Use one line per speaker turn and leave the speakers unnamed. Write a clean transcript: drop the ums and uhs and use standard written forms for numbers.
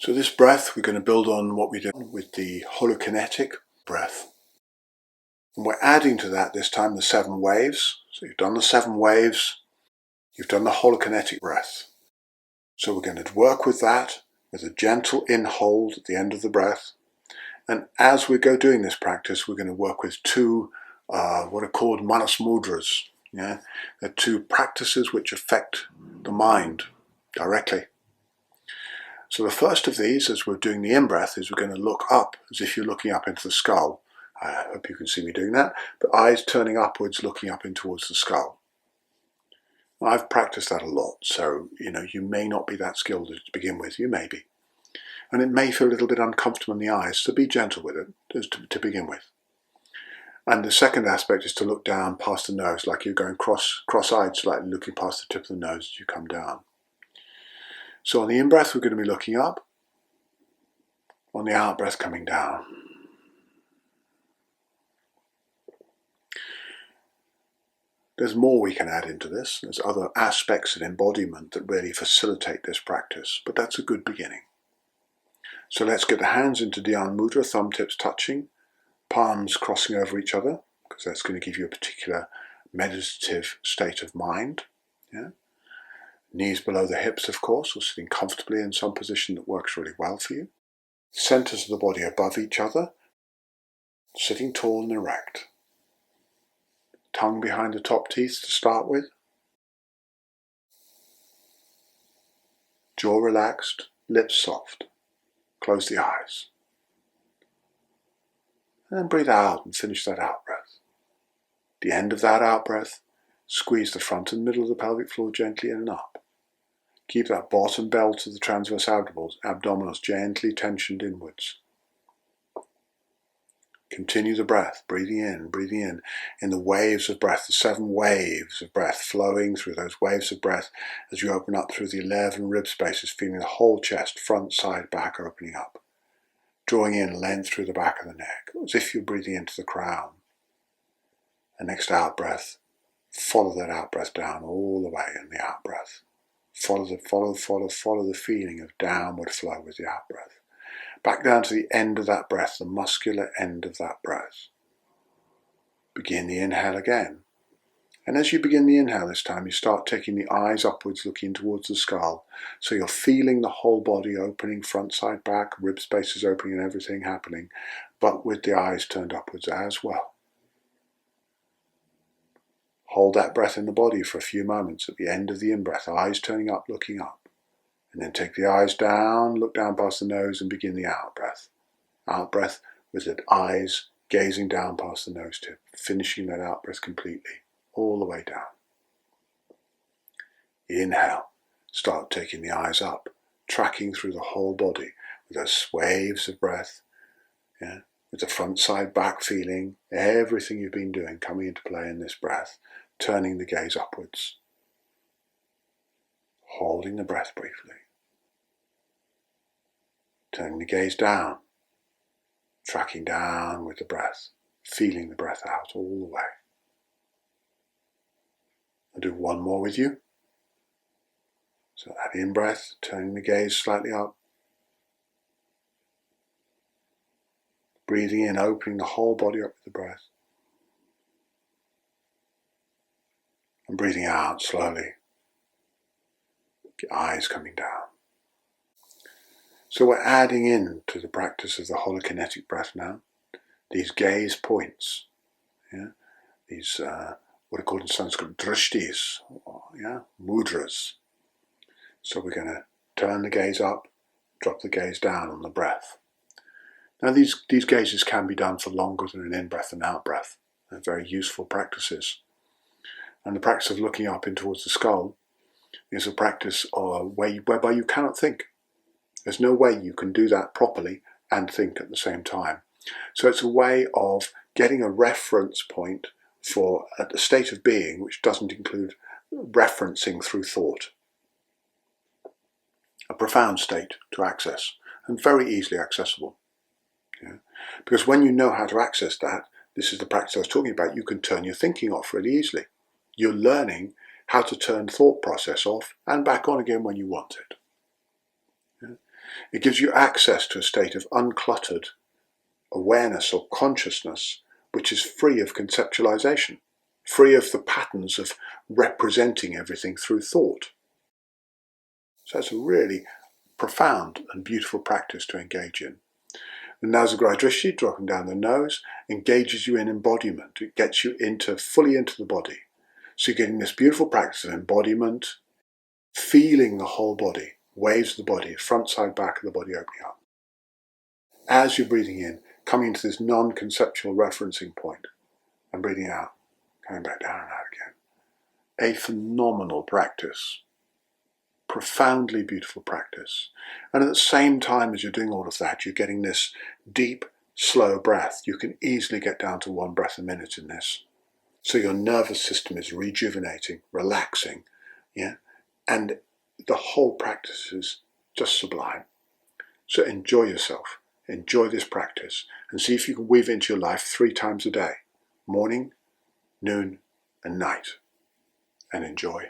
So this breath, we're going to build on what we did with the holokinetic breath. And we're adding to that this time the 7 waves. So you've done the 7 waves, you've done the holokinetic breath. So we're going to work with that with a gentle in-hold at the end of the breath. And as we go doing this practice, we're going to work with 2 what are called mudras. Yeah? They're 2 practices which affect the mind directly. So the first of these, as we're doing the in-breath, is we're going to look up, as if you're looking up into the skull. I hope you can see me doing that. But eyes turning upwards, looking up in towards the skull. I've practiced that a lot, so you may not be that skilled to begin with. You may be. And it may feel a little bit uncomfortable in the eyes, so be gentle with it to begin with. And the second aspect is to look down past the nose, like you're going cross-eyed, slightly looking past the tip of the nose as you come down. So on the in-breath, we're going to be looking up. On the out-breath, coming down. There's more we can add into this. There's other aspects of embodiment that really facilitate this practice, but that's a good beginning. So let's get the hands into Dhyan Mudra, thumb tips touching, palms crossing over each other, because that's going to give you a particular meditative state of mind. Yeah? Knees below the hips, of course, or sitting comfortably in some position that works really well for you. Centers of the body above each other, sitting tall and erect. Tongue behind the top teeth to start with. Jaw relaxed, lips soft. Close the eyes. And then breathe out and finish that out-breath. At the end of that out-breath, squeeze the front and middle of the pelvic floor gently in and up. Keep that bottom belt of the transverse abdominals gently tensioned inwards. Continue the breath, breathing in the waves of breath, the 7 waves of breath flowing through those waves of breath as you open up through the 11 rib spaces, feeling the whole chest, front, side, back opening up. Drawing in length through the back of the neck, as if you're breathing into the crown. And next out-breath, follow that out-breath down all the way in the out-breath. Follow the feeling of downward flow with the out-breath. Back down to the end of that breath, the muscular end of that breath. Begin the inhale again. And as you begin the inhale this time, you start taking the eyes upwards, looking towards the skull. So you're feeling the whole body opening, front, side, back, rib spaces opening and everything happening, but with the eyes turned upwards as well. Hold that breath in the body for a few moments at the end of the in-breath, eyes turning up, looking up. And then take the eyes down, look down past the nose and begin the out-breath. Out-breath with the eyes gazing down past the nose tip, finishing that out-breath completely, all the way down. Inhale, start taking the eyes up, tracking through the whole body with those waves of breath, with the front, side, back feeling, everything you've been doing coming into play in this breath, turning the gaze upwards. Holding the breath briefly. Turning the gaze down, tracking down with the breath, feeling the breath out all the way. I'll do one more with you. So that in-breath, turning the gaze slightly up. Breathing in, opening the whole body up with the breath. And breathing out slowly. Your eyes coming down. So we're adding in to the practice of the holokinetic breath now, these gaze points, these what are called in Sanskrit drishtis, mudras. So we're going to turn the gaze up, drop the gaze down on the breath. Now these gazes can be done for longer than an in-breath and out-breath. They're very useful practices. And the practice of looking up in towards the skull is a practice whereby you cannot think. There's no way you can do that properly and think at the same time. So it's a way of getting a reference point for a state of being which doesn't include referencing through thought. A profound state to access and very easily accessible. Because when you know how to access that, this is the practice I was talking about, you can turn your thinking off really easily. You're learning how to turn thought process off and back on again when you want it. It gives you access to a state of uncluttered awareness or consciousness, which is free of conceptualization, free of the patterns of representing everything through thought. So it's a really profound and beautiful practice to engage in. The Nasagra Drishti, dropping down the nose, engages you in embodiment. It gets you fully into the body. So you're getting this beautiful practice of embodiment, feeling the whole body, waves of the body, front, side, back of the body opening up. As you're breathing in, coming into this non-conceptual referencing point, and breathing out, coming back down and out again. A phenomenal practice. Profoundly beautiful practice. And at the same time as you're doing all of that, you're getting this deep, slow breath. You can easily get down to 1 breath a minute in this. So your nervous system is rejuvenating, relaxing, and the whole practice is just sublime. So enjoy yourself, enjoy this practice, and see if you can weave it into your life 3 times a day, morning, noon, and night, and enjoy.